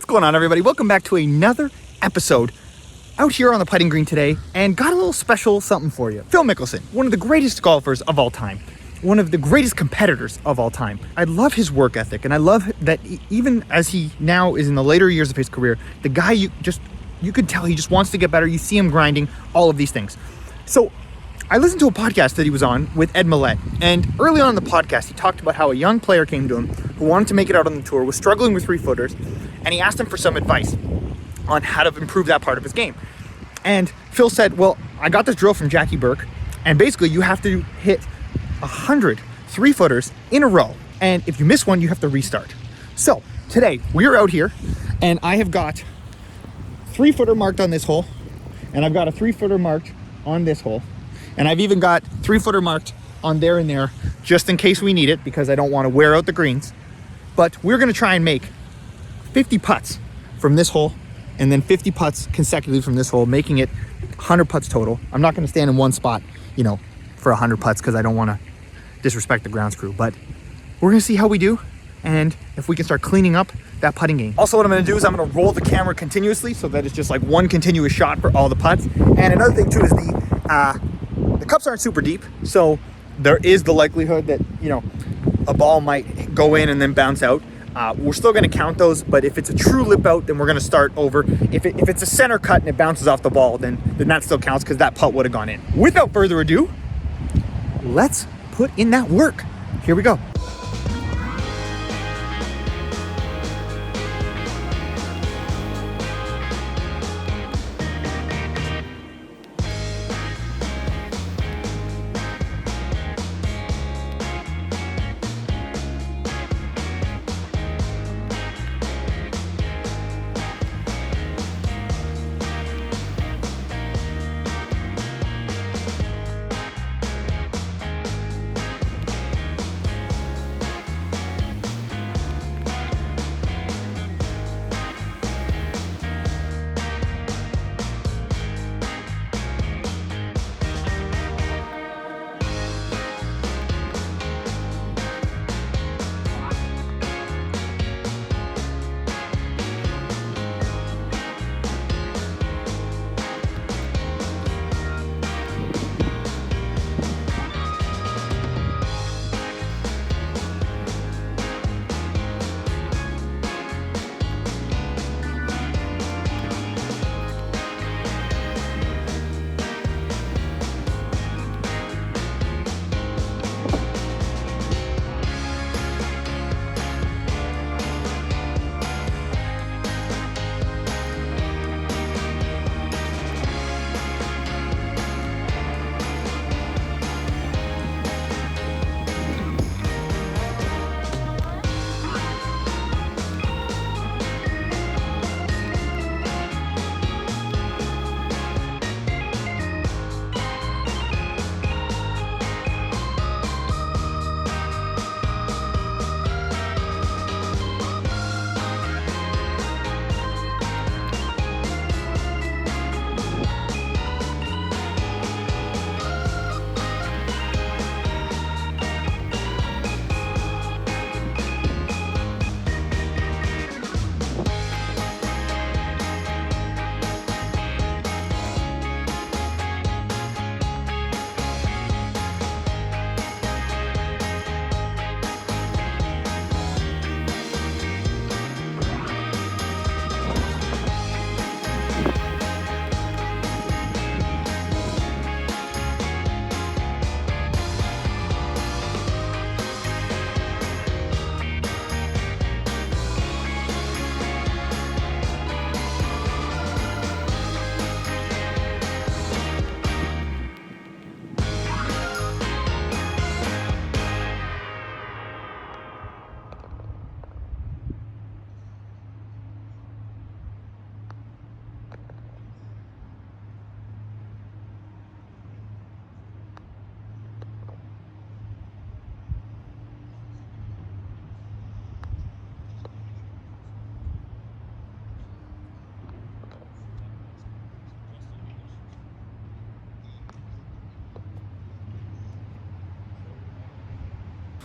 What's going on, everybody? Welcome back to another episode out here on the putting green today, and got a little special something for you. Phil Mickelson, one of the greatest golfers of all time, one of the greatest competitors of all time. I love his work ethic, and I love that even as he now is in the later years of his career, the guy you could tell he just wants to get better. You see him grinding, all of these things. So I listened to a podcast that he was on with Mylett, and early on in the podcast, he talked about how a young player came to him who wanted to make it out on the tour, was struggling with 3-footers, and he asked him for some advice on how to improve that part of his game. And Phil said, well, I got this drill from Jackie Burke, and basically you have to hit 100 3-footers in a row, and if you miss one, you have to restart. So today, we're out here, and I have got 3-footer marked on this hole, and I've got a 3-footer marked on this hole, and I've even got 3-footer marked on there and there, just in case we need it, because I don't want to wear out the greens. But we're going to try and make 50 putts from this hole, and then 50 putts consecutively from this hole, making it 100 putts total. I'm not going to stand in one spot, for 100 putts, because I don't want to disrespect the grounds crew. But we're going to see how we do, and if we can start cleaning up that putting game. Also, what I'm going to do is I'm going to roll the camera continuously so that it's just like one continuous shot for all the putts. And another thing too is the cups aren't super deep, so there is the likelihood that a ball might go in and then bounce out. We're still going to count those, but if it's a true lip out, then we're going to start over. If it's a center cut and it bounces off the ball, then that still counts because that putt would have gone in. Without further ado, let's put in that work. Here we go.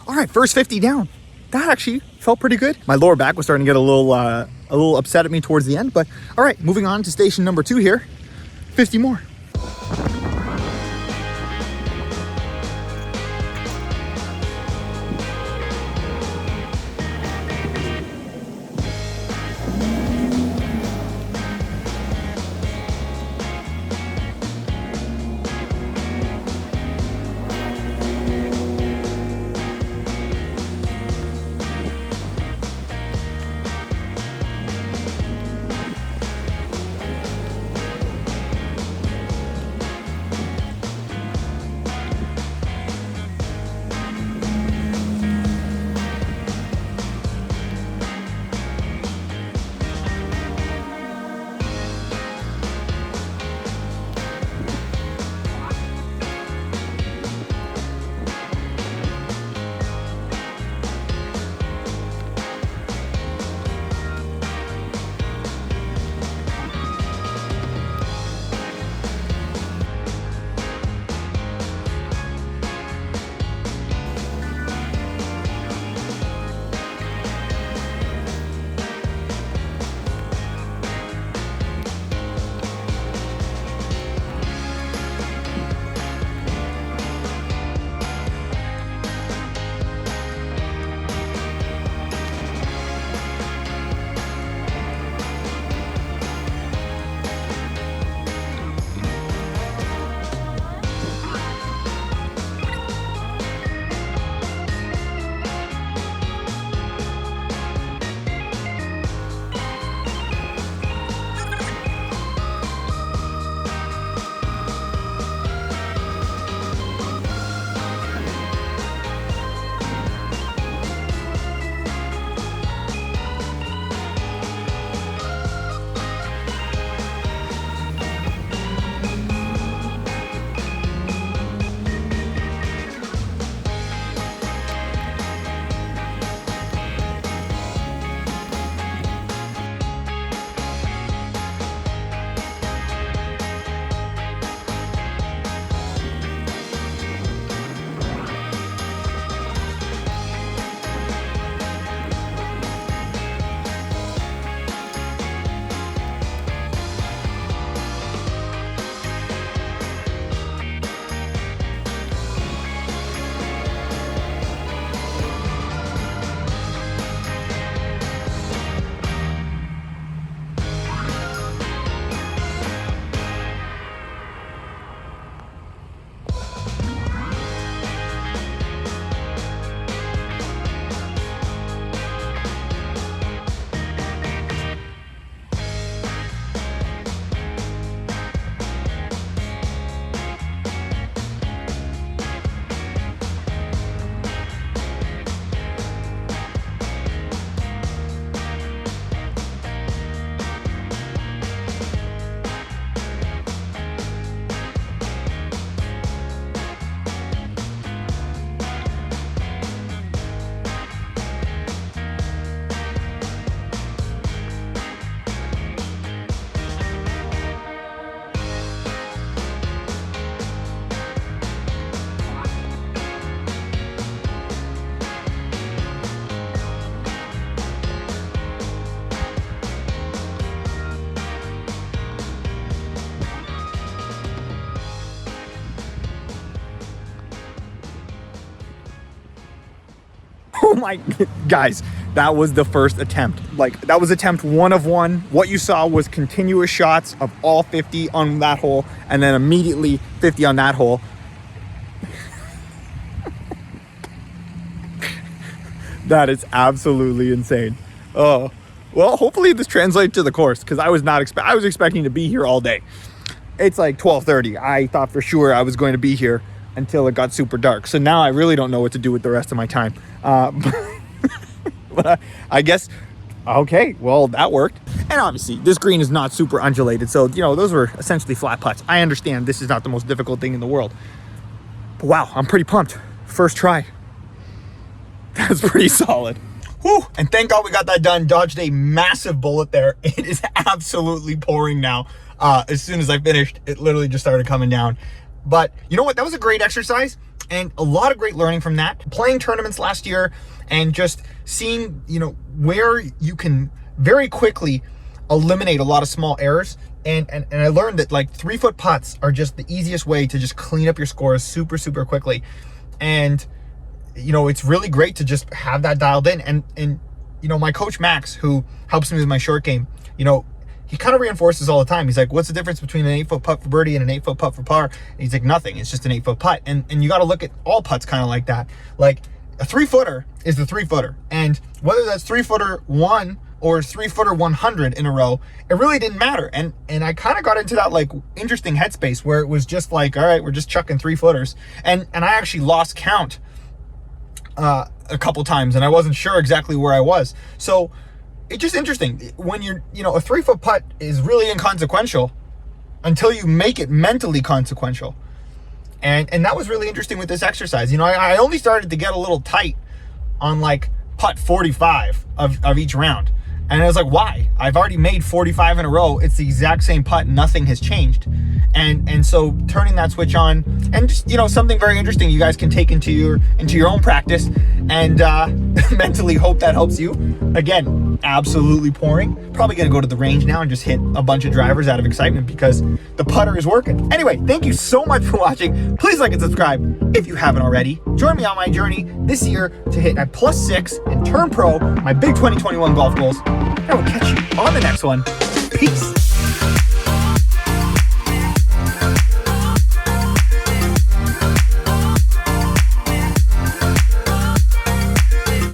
All right, first 50 down. That actually felt pretty good. My lower back was starting to get a little a little upset at me towards the end. But all right, moving on to station number 2 here. 50 more. Oh my, guys, that was the first attempt. Like, that was attempt 1 of 1. What you saw was continuous shots of all 50 on that hole, and then immediately 50 on that hole. That is absolutely insane. Oh, well, hopefully this translates to the course, because I was expecting to be here all day. It's like 12:30. I thought for sure I was going to be here until it got super dark. So now I really don't know what to do with the rest of my time. But I guess, okay, well, that worked. And obviously, this green is not super undulated. So, you know, those were essentially flat putts. I understand this is not the most difficult thing in the world. But wow, I'm pretty pumped. First try. That's pretty solid. Whew. And thank God we got that done. Dodged a massive bullet there. It is absolutely pouring now. As soon as I finished, it literally just started coming down. But you know what? That was a great exercise and a lot of great learning from that. Playing tournaments last year and just seeing, you know, where you can very quickly eliminate a lot of small errors. And I learned that like 3-foot putts are just the easiest way to just clean up your scores super, super quickly. And, you know, it's really great to just have that dialed in. And you know, my coach Max, who helps me with my short game, you know, he kind of reinforces all the time. He's like, what's the difference between an 8-foot putt for birdie and an 8-foot putt for par? And he's like, nothing. It's just an 8-foot putt. And you got to look at all putts kind of like that. Like a 3-footer is the 3-footer. And whether that's 3-footer 1 or 3-footer 100 in a row, it really didn't matter. And I kind of got into that like interesting headspace where it was just like, all right, we're just chucking 3-footers. And I actually lost count a couple times, and I wasn't sure exactly where I was. So it's just interesting when you're, you know, a 3-foot putt is really inconsequential until you make it mentally consequential. And that was really interesting with this exercise. You know, I only started to get a little tight on like putt 45 of each round. And I was like, why? I've already made 45 in a row. It's the exact same putt. Nothing has changed. And so turning that switch on, and just, you know, something very interesting you guys can take into your own practice, and mentally hope that helps you. Again, absolutely pouring. Probably gonna go to the range now and just hit a bunch of drivers out of excitement because the putter is working. Anyway, thank you so much for watching. Please like and subscribe if you haven't already. Join me on my journey this year to hit at +6 and turn pro, my big 2021 golf goals. I will catch you on the next one. Peace.